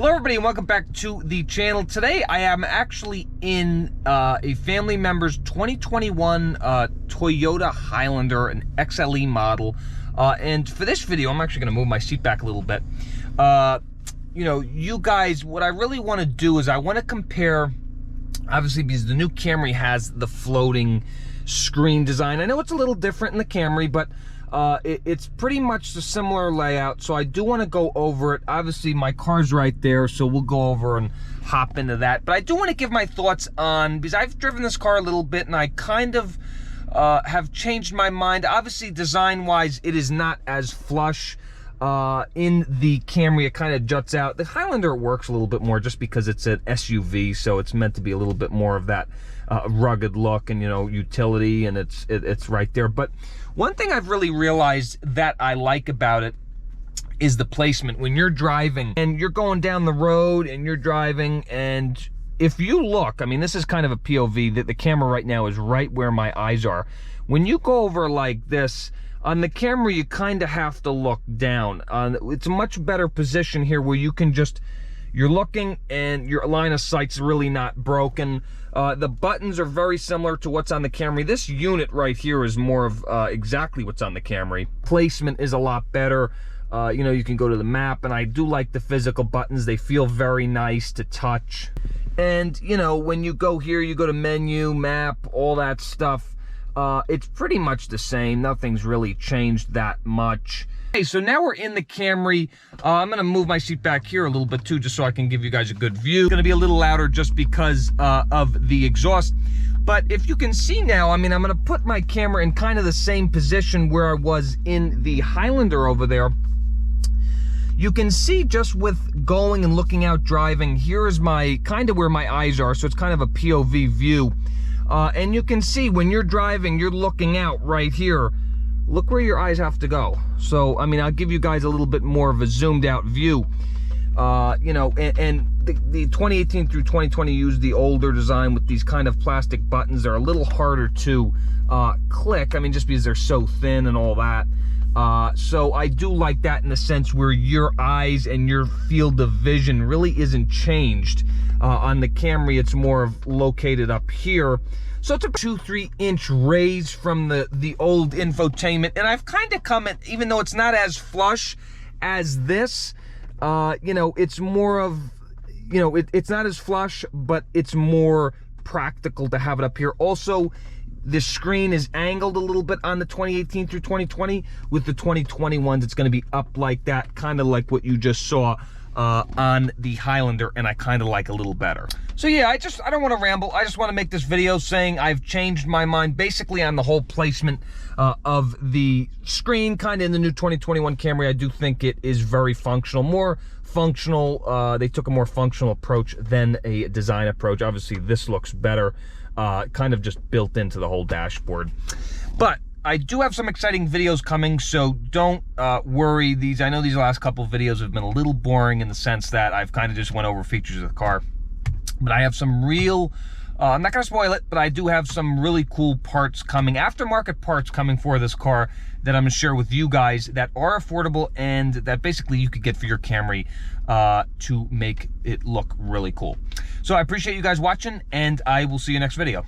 Hello everybody and welcome back to the channel. Today I am actually in a family member's 2021 Toyota Highlander, an XLE model. And for this video, I'm actually gonna move my seat back a little bit. You know, you guys, what I really wanna do is I wanna compare, obviously because the new Camry has the floating screen design. I know it's a little different in the Camry, but it's pretty much the similar layout, so I do want to go over it. Obviously my car's right there, so we'll go over and hop into that, but I do want to give my thoughts on, because I've driven this car a little bit and I kind of have changed my mind. Obviously design wise it is not as flush. In the Camry it kind of juts out. The Highlander works a little bit more just because it's an SUV, so it's meant to be a little bit more of that rugged look and, you know, utility, and it's right there. But one thing I've really realized that I like about it is the placement. When you're driving and you're going down the road and you're driving, and if you look, I mean, this is kind of a POV, that the camera right now is right where my eyes are. When you go over like this, on the Camry, you kind of have to look down. It's a much better position here where you can just, you're looking and your line of sight's really not broken. The buttons are very similar to what's on the Camry. This unit right here is more of exactly what's on the Camry. Placement is a lot better. You know, you can go to the map, and I do like the physical buttons. They feel very nice to touch. And, you know, when you go here, you go to menu, map, all that stuff. It's pretty much the same. Nothing's really changed that much. Okay, so now we're in the Camry. I'm gonna move my seat back here a little bit too, just so I can give you guys a good view. It's gonna be a little louder just because of the exhaust. But if you can see now, I mean, I'm gonna put my camera in kind of the same position where I was in the Highlander over there. You can see just with going and looking out driving, here is my, kind of where my eyes are, so it's kind of a POV view. And you can see when you're driving, you're looking out right here. Look where your eyes have to go. So, I mean, I'll give you guys a little bit more of a zoomed out view. You know, and the 2018 through 2020 used the older design with these kind of plastic buttons. They're a little harder to click. I mean, just because they're so thin and all that. So I do like that in the sense where your eyes and your field of vision really isn't changed. On the Camry, it's more of located up here. So it's a 2-3 inch raise from the old infotainment. And I've kind of come in, even though it's not as flush as this, you know, it's more of, you know, it's not as flush, but it's more practical to have it up here. Also, the screen is angled a little bit on the 2018 through 2020. With the 2021s, it's going to be up like that, kind of like what you just saw on the Highlander, and I kind of like a little better. So yeah, I don't want to ramble. I just want to make this video saying I've changed my mind basically on the whole placement of the screen, kind of in the new 2021 Camry. I do think it is very functional, more functional. They took a more functional approach than a design approach. Obviously, this looks better, kind of just built into the whole dashboard. But I do have some exciting videos coming, so don't worry. I know these last couple videos have been a little boring in the sense that I've kind of just went over features of the car. But I have some real, I'm not going to spoil it, but I do have some really cool parts coming, aftermarket parts coming for this car that I'm going to share with you guys that are affordable and that basically you could get for your Camry to make it look really cool. So I appreciate you guys watching, and I will see you next video.